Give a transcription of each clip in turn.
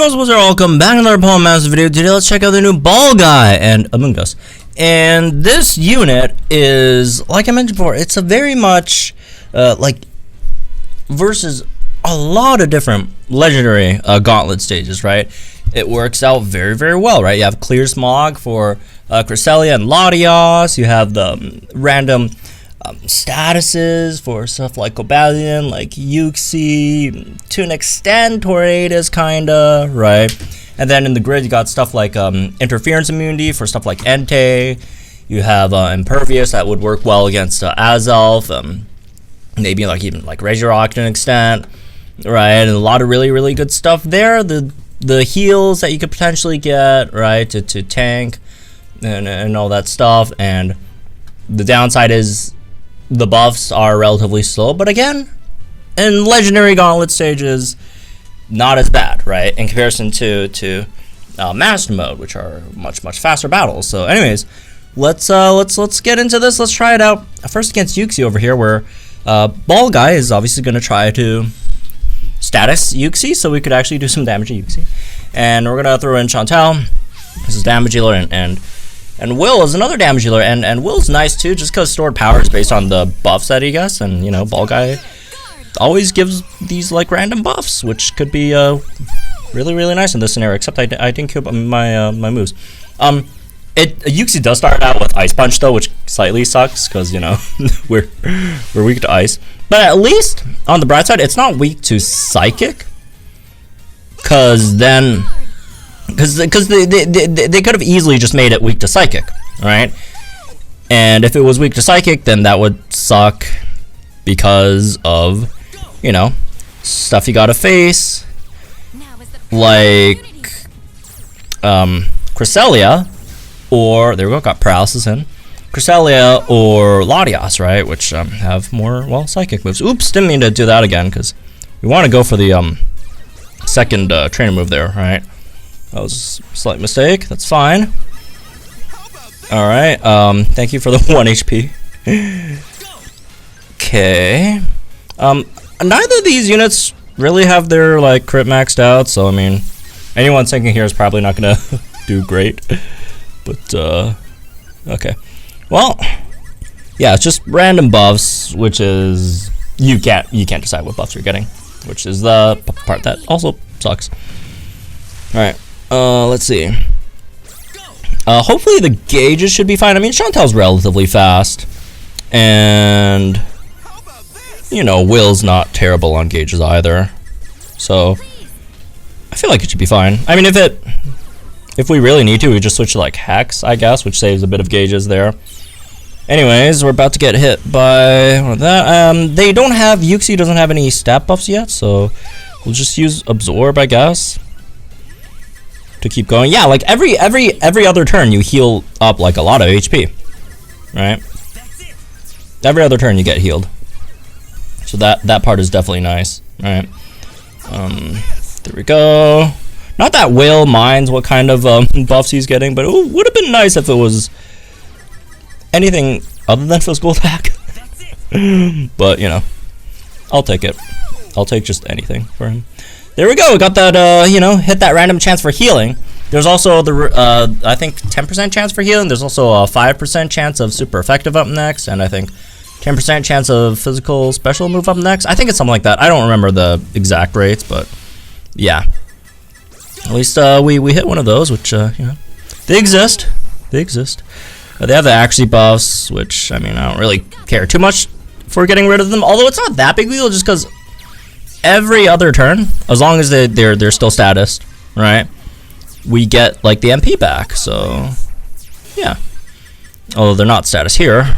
folks, welcome back to another Paul Master video. Today let's check out the new Ball Guy and Amoonguss. And this unit is, like I mentioned before, it's a very much versus a lot of different legendary Gauntlet stages, right? It works out very, very well, right? You have Clear Smog for Cresselia and Latias. You have the random statuses for stuff like Cobalion, like Uxie, to an extent Tornadus kinda, right? And then in the grid you got stuff like interference immunity for stuff like Entei. You have Impervious that would work well against Azelf, maybe like even like Regirock to an extent, right? And a lot of really, really good stuff there. The heals that you could potentially get, right, to tank and all that stuff. And the downside is the buffs are relatively slow, but again, in legendary Gauntlet stages, not as bad, right? In comparison to Master Mode, which are much faster battles. So, anyways, let's get into this. Let's try it out. First against Uxie over here, where Ball Guy is obviously going to try to status Uxie, so we could actually do some damage to Uxie. And we're gonna throw in Chantal. This is damage healer, and Will is another damage healer, and Will's nice too, just because stored power is based on the buffs that he gets, and you know, Ball Guy always gives these like random buffs, which could be really, really nice in this scenario. Except I didn't keep up my moves. Uxie does start out with Ice Punch though, which slightly sucks because you know we're weak to ice. But at least on the bright side, it's not weak to Psychic, because they could have easily just made it weak to Psychic, right? And if it was weak to Psychic, then that would suck because of, you know, stuff you gotta face, like Cresselia, or there we go, got Paralysis in. Cresselia or Latias, right, which have more, well, Psychic moves. Oops, didn't mean to do that again, because we want to go for the second trainer move there, right? That was a slight mistake. That's fine. Alright, thank you for the 1 HP. Okay. Neither of these units really have their, like, crit maxed out, so, I mean, anyone thinking here is probably not going to do great. But, okay. Well, yeah, it's just random buffs, which is you can't decide what buffs you're getting, which is the part that also sucks. All right, let's see. Hopefully the gauges should be fine. I mean, Chantal's relatively fast, and you know, Will's not terrible on gauges either, so I feel like it should be fine. I mean, if we really need to, we just switch to like Hex, I guess, which saves a bit of gauges there. Anyways, we're about to get hit by one of that. They don't have, Uxie doesn't have any stat buffs yet, so we'll just use Absorb, I guess, to keep going. Yeah, like every other turn you heal up like a lot of HP, right? Every other turn you get healed. So that part is definitely nice, right? There we go. Not that Will minds what kind of buffs he's getting, but it would have been nice if it was anything other than physical attack. But, you know, I'll take it. I'll take just anything for him. There we go. We got that, you know, hit that random chance for healing. There's also the, I think, 10% chance for healing. There's also a 5% chance of super effective up next, and I think 10% chance of physical special move up next. I think it's something like that. I don't remember the exact rates, but yeah. At least we hit one of those, which, you know, they exist. They exist. They have the Uxie buffs, which, I mean, I don't really care too much for getting rid of them. Although it's not that big a deal, just because every other turn, as long as they're still statused, right, we get, like, the MP back. So, yeah. Although they're not status here.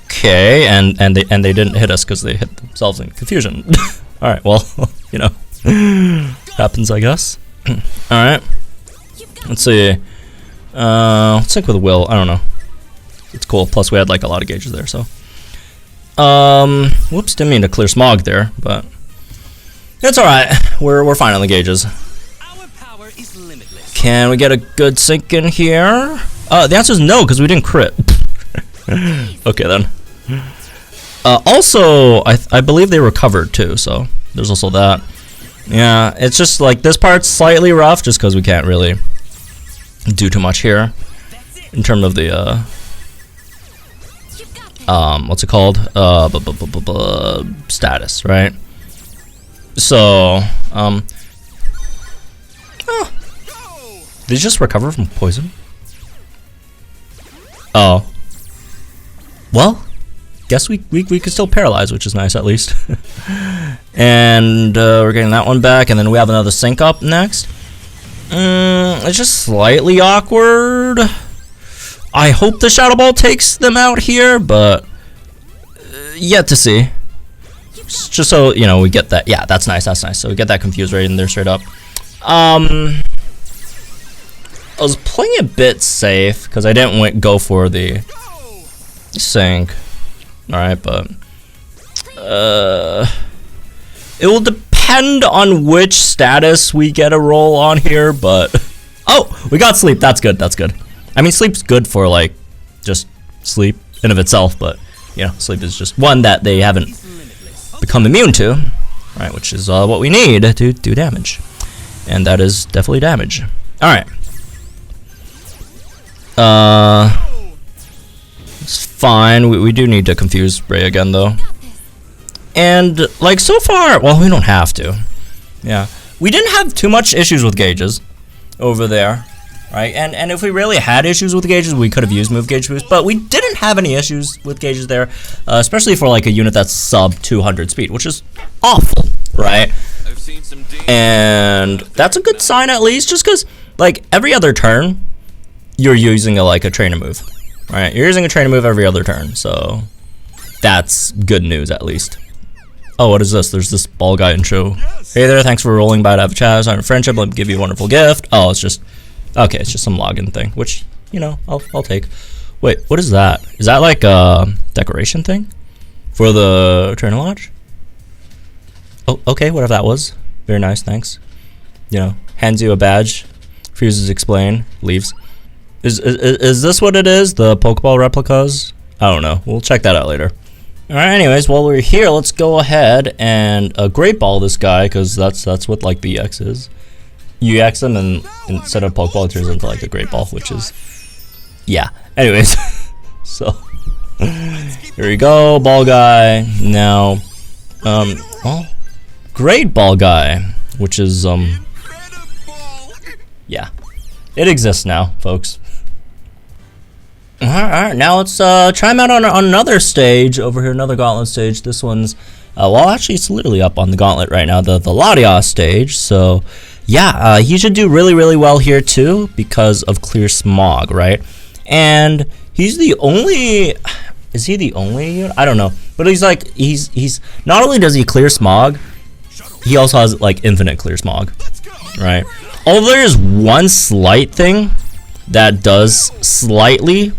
Okay, and they didn't hit us because they hit themselves in confusion. All right, well, you know, happens, I guess. All right, let's see. Let's stick with Will. I don't know. It's cool. Plus, we had like a lot of gauges there, so. Whoops, didn't mean to clear smog there, but it's all right. We're fine on the gauges. Our power is limitless. Can we get a good sink in here? The answer is no, because we didn't crit. Okay then. Also, I believe they recovered too, so there's also that. Yeah, it's just like this part's slightly rough just because we can't really do too much here in terms of the what's it called? Status, right? So, did you just recover from poison? Oh. Well, guess we could still paralyze, which is nice at least. And we're getting that one back, and then we have another sync up next. It's just slightly awkward. I hope the Shadow Ball takes them out here, but yet to see. Just so, you know, we get that. Yeah, that's nice, that's nice. So we get that confused right in there straight up. I was playing a bit safe, because I didn't go for the sync. Alright, but it will depend on which status we get a roll on here, but oh, we got sleep. That's good. That's good. I mean, sleep's good for like just sleep in of itself, but you know, sleep is just one that they haven't become immune to, right? Which is what we need to do damage, and that is definitely damage. All right. It's fine. We do need to confuse Ray again, though. And, like, so far... Well, we don't have to. Yeah. We didn't have too much issues with gauges over there, right? And if we really had issues with gauges, we could have used move gauge boost. But we didn't have any issues with gauges there, especially for, like, a unit that's sub 200 speed, which is awful, right? And that's a good sign, at least, just because, like, every other turn, you're using, a trainer move. Right, you're using a trainer move every other turn, so that's good news at least. Oh, what is this? There's this ball guy intro. Hey there, thanks for rolling by to have a chat. Sign of friendship. Let me give you a wonderful gift. Oh, it's just okay. It's just some login thing, which you know I'll take. Wait, what is that? Is that like a decoration thing for the trainer lodge? Oh, okay, whatever that was. Very nice, thanks. You know, hands you a badge, refuses to explain, leaves. Is this what it is? The Pokeball replicas? I don't know. We'll check that out later. Alright, anyways, while we're here, let's go ahead and Great Ball this guy, because that's what like the EX is. You EX him, and instead of Pokeball, it turns into like a Great Ball, which is... Yeah. Anyways. So, here we go, Ball Guy. Now, well, Great Ball Guy, which is, yeah. It exists now, folks. Alright, now let's try him out on another stage over here, another Gauntlet stage. This one's, well, actually, it's literally up on the Gauntlet right now, the Latias stage. So, yeah, he should do really, really well here too because of Clear Smog, right? And he's the only, is he the only? I don't know, but he's like, he's not only does he clear smog, he also has like infinite clear smog, right? Although there is one slight thing that does slightly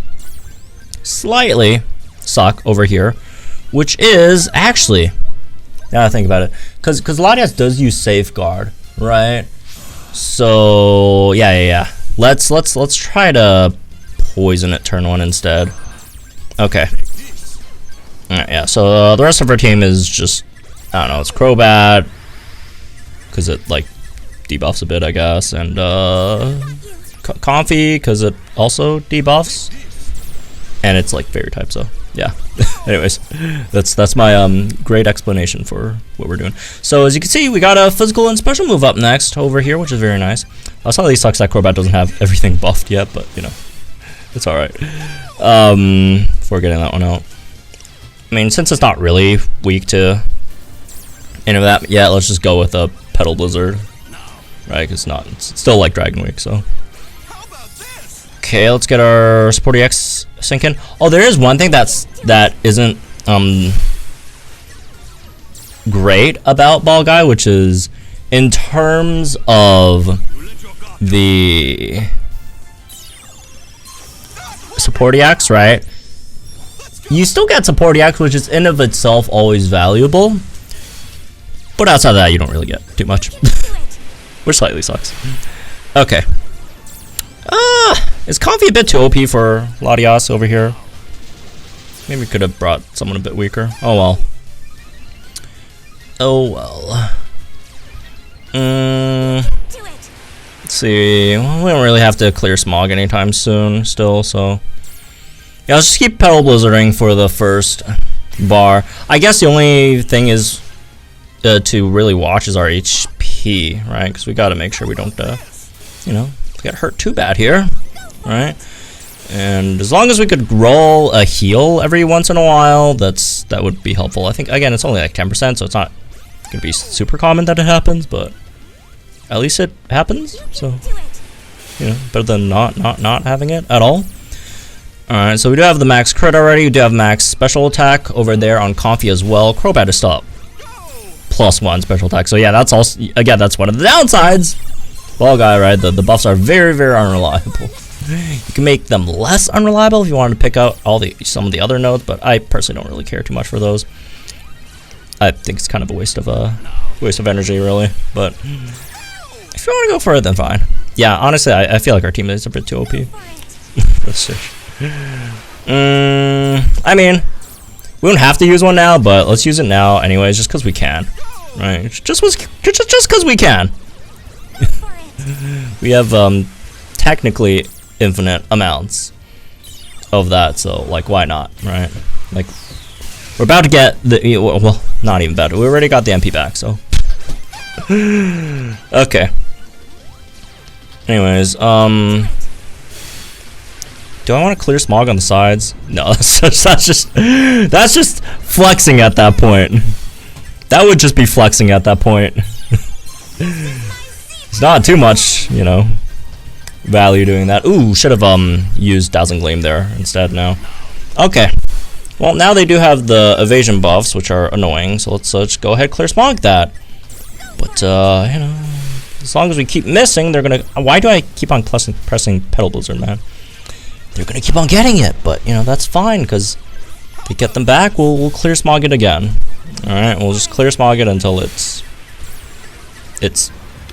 suck over here, which is actually, now I think about it, because Latias does use Safeguard, right? So yeah. Let's try to poison it turn one instead. Okay. Alright, yeah. So the rest of our team is just, I don't know, it's Crobat because it like debuffs a bit, I guess, and Comfy because it also debuffs, and it's like fairy type, so yeah. Anyways, that's my great explanation for what we're doing. So as you can see, we got a physical and special move up next over here, which is very nice. Slightly sucks that Crobat doesn't have everything buffed yet, but you know, it's all right. Before getting that one out, I mean, since it's not really weak to any of that yet, let's just go with a Petal Blizzard, right? Cause it's still like Dragon Week, so. Okay, let's get our Support EX sync in. Oh, there is one thing that isn't great about Ball Guy, which is in terms of the Support EX, right? You still get Support EX, which is in of itself always valuable, but outside of that, you don't really get too much, which slightly sucks. Okay. Is Comfy a bit too OP for Latias over here? Maybe we could have brought someone a bit weaker. Oh well. Oh well. Let's see. Well, we don't really have to clear Smog anytime soon still, so yeah, let's just keep Petal Blizzarding for the first bar. I guess the only thing is to really watch is our HP, right? Because we got to make sure we don't, you know, get hurt too bad here, right? And as long as we could roll a heal every once in a while, that would be helpful. I think again it's only like 10%, so it's not gonna be super common that it happens, but at least it happens. So you know, better than not having it at all. Alright, so we do have the max crit already. We do have max special attack over there on Comfy as well. Crobat is stop. +1 special attack. So yeah, that's also, again, that's one of the downsides. Ball guy, right? The buffs are very, very unreliable. You can make them less unreliable if you wanted to pick out some of the other nodes, but I personally don't really care too much for those. I think it's kind of a waste of energy, really. But if you want to go for it, then fine. Yeah, honestly, I feel like our team is a bit too OP. I mean, we don't have to use one now, but let's use it now anyways, just because we can, right? Just because we can. We have technically infinite amounts of that, so like, why not, right? Like, we're about to get the, well, not even better. We already got the MP back, so okay. Anyways, do I want to clear Smog on the sides? No, that's just flexing at that point. That would just be flexing at that point. It's not too much, you know, value doing that. Ooh, should have used Dazzling Gleam there instead now. Okay. Well, now they do have the evasion buffs, which are annoying, so let's just go ahead clear Smog that. But you know, as long as we keep missing, they're gonna. Why do I keep on pressing Petal Blizzard, man? They're gonna keep on getting it, but you know that's fine because if we get them back, we'll clear Smog it again. All right, we'll just clear Smog it until it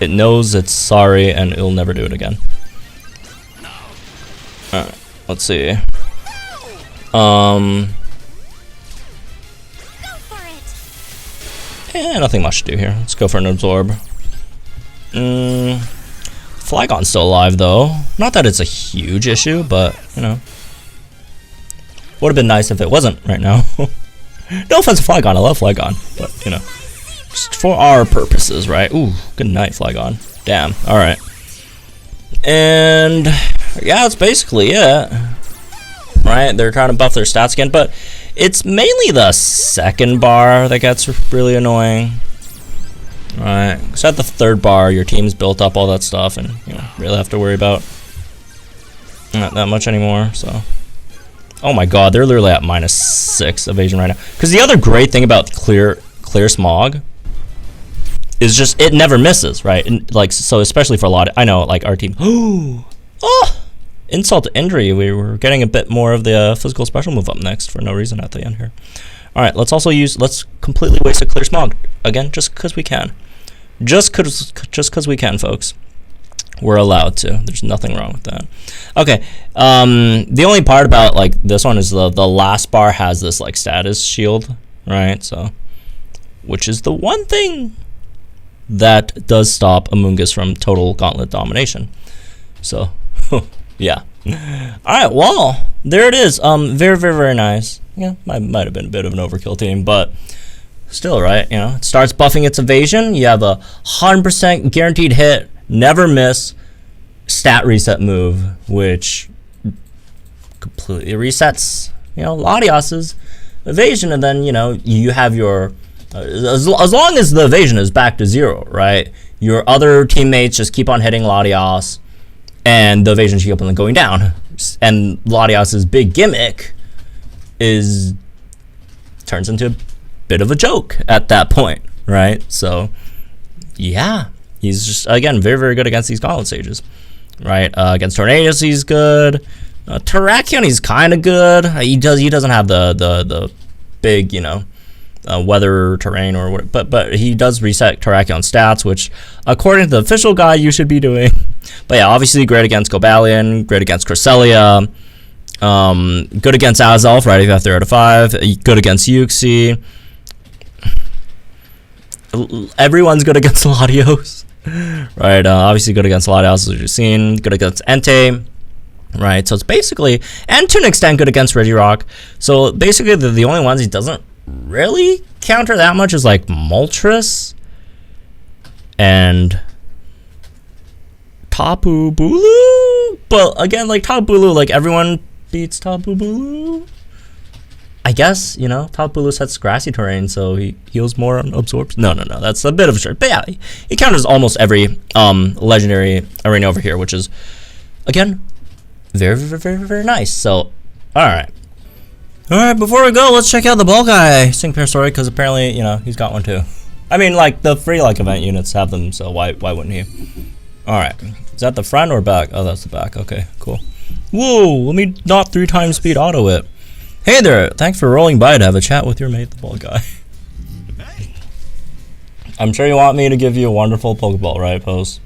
knows it's sorry and it'll never do it again. All right, let's see. Nothing much to do here. Let's go for an absorb. Flygon's still alive though. Not that it's a huge issue, but you know, would have been nice if it wasn't right now. No offense to Flygon, I love Flygon, but you know, just for our purposes, right? Ooh, good night, Flygon. Damn. All right. And yeah, that's basically it. Right? They're trying to buff their stats again, but it's mainly the second bar that gets really annoying. Alright, so at the third bar, your team's built up all that stuff, and you know, really have to worry about not that much anymore. So, oh my god, they're literally at -6 evasion right now. Because the other great thing about clear Smog is just it never misses, right? And like, so especially for a lot of, I know, like our team. Oh, insult to injury. We were getting a bit more of the physical special move up next for no reason at the end here. All right, let's completely waste a clear Smog again, just because we can. Just because we can, folks. We're allowed to. There's nothing wrong with that. Okay. The only part about like this one is the last bar has this like status shield, right? So, which is the one thing that does stop Amoonguss from total Gauntlet domination. So, yeah. All right. Well, there it is. Very, very, very nice. Yeah, might have been a bit of an overkill team, but still, right? You know, it starts buffing its evasion. You have a 100% guaranteed hit, never miss stat reset move, which completely resets, you know, Latias's evasion, and then you know you have your as long as the evasion is back to 0, right? Your other teammates just keep on hitting Latias, and the evasion keep on going down. And Latias's big gimmick turns into a bit of a joke at that point, right? So yeah, he's just again very, very good against these Gauntlet stages, right? Against Tornadoes he's good. Terrakion he's kind of good. He doesn't have the big, you know, weather terrain or what, but he does reset Terrakion stats, which according to the official guide you should be doing. But yeah, obviously great against Gobalion, great against Cresselia. Good against Azelf, right? If you have 3 out of 5. Good against Uxie. Everyone's good against Latios, right? Obviously good against Latias, as you've seen. Good against Entei, right? So it's basically, and to an extent, good against Regirock. So basically, the only ones he doesn't really counter that much is like Moltres and Tapu Bulu. But again, like Tapu Bulu, like everyone beats Tapu Bulu. I guess, you know, Tapu Bulu sets grassy terrain, so he heals more on absorbs. No, that's a bit of a short. But yeah, he counters almost every legendary arena over here, which is, again, very nice. So, alright, before we go, let's check out the ball guy sync pair story, because apparently, you know, he's got one too. I mean, like, the free, like, event units have them, so why wouldn't he? Alright, is that the front or back? Oh, that's the back. Okay, cool. Whoa, let me not 3 times speed auto it. Hey there, thanks for rolling by to have a chat with your mate, the ball guy. I'm sure you want me to give you a wonderful Pokeball, right, Pose?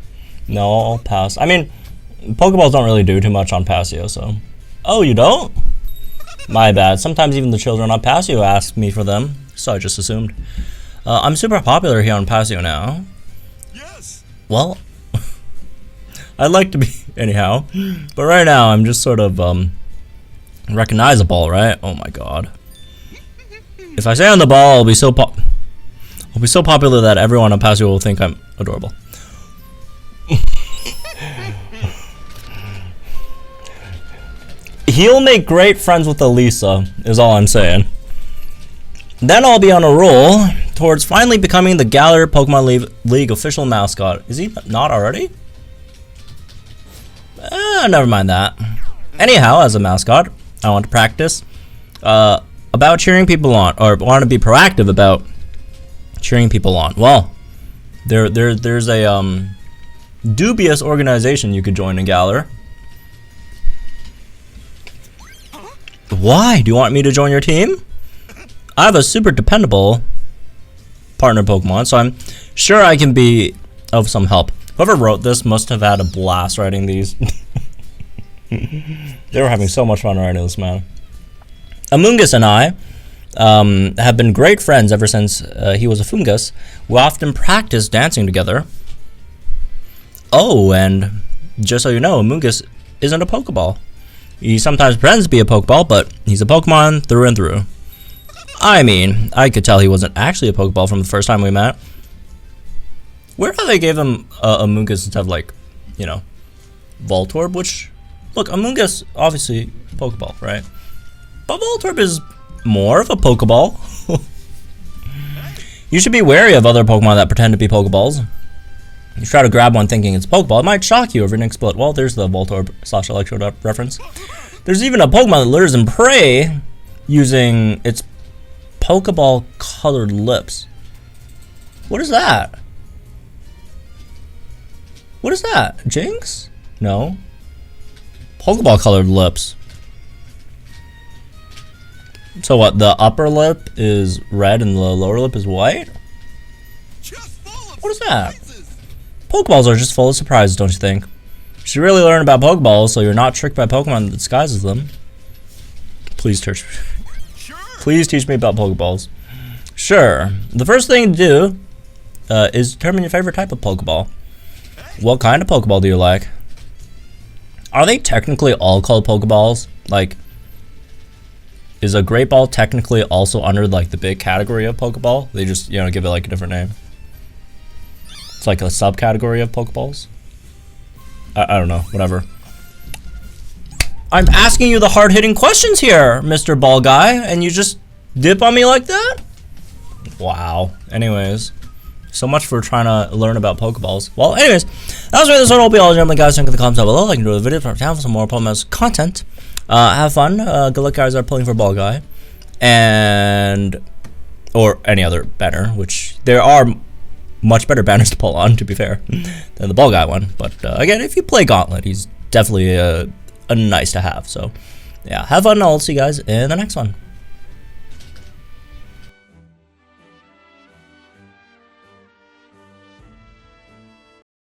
No, I'll pass. I mean, Pokeballs don't really do too much on Passio, so... Oh, you don't? My bad. Sometimes even the children on Passio ask me for them, so I just assumed. I'm super popular here on Passio now. Yes. Well, I'd like to be, anyhow. But right now, I'm just sort of, recognizable, right? Oh my god. If I stay on the ball, I'll be so popular that everyone on Passio will think I'm adorable. He'll make great friends with Elisa, is all I'm saying. Then I'll be on a roll towards finally becoming the Galar Pokemon League official mascot. Is he not already? Never mind that. Anyhow, as a mascot, I want to practice about cheering people on, or want to be proactive about cheering people on. Well, there's a dubious organization you could join in Galar. Why? Do you want me to join your team? I have a super dependable partner Pokemon, so I'm sure I can be of some help. Whoever wrote this must have had a blast writing these. They were having so much fun writing this, man. Amoonguss and I have been great friends ever since he was a fungus. We often practice dancing together. Oh, and just so you know, Amoonguss isn't a Pokeball. He sometimes pretends to be a Pokeball, but he's a Pokemon through and through. I mean, I could tell he wasn't actually a Pokeball from the first time we met. Weird how they gave him Amoonguss instead of, like, you know, Voltorb, which... Look, Amoonguss, obviously, Pokeball, right? But Voltorb is more of a Pokeball. You should be wary of other Pokemon that pretend to be Pokeballs. You try to grab one thinking it's a Pokeball, it might shock you over an explode. Well, there's the Voltorb / Electrode reference. There's even a Pokemon that lures in prey using its Pokeball-colored lips. What is that? What is that? Jinx? No. Pokeball-colored lips. So what, the upper lip is red and the lower lip is white? What is that? Pokeballs are just full of surprises, don't you think? You should really learn about Pokeballs so you're not tricked by Pokemon that disguises them. Please teach me about Pokeballs. Sure. The first thing to do is determine your favorite type of Pokeball. What kind of Pokeball do you like? Are they technically all called Pokeballs? Like, is a Great Ball technically also under, like, the big category of Pokeball? They just, you know, give it, like, a different name. It's like a subcategory of Pokeballs? I don't know, whatever. I'm asking you the hard-hitting questions here, Mr. Ball Guy, and you just dip on me like that? Wow. Anyways. So much for trying to learn about Pokeballs. Well, anyways, that was this one. Hope you all enjoyed. Guys, think in the comments down below. Like and enjoy the video for some more Pokemon content. Have fun. Good luck, guys, are pulling for Ball Guy, and or any other banner, which there are much better banners to pull on, to be fair, than the Ball Guy one. But again, if you play Gauntlet, he's definitely a nice to have. So yeah, have fun. I'll see you guys in the next one.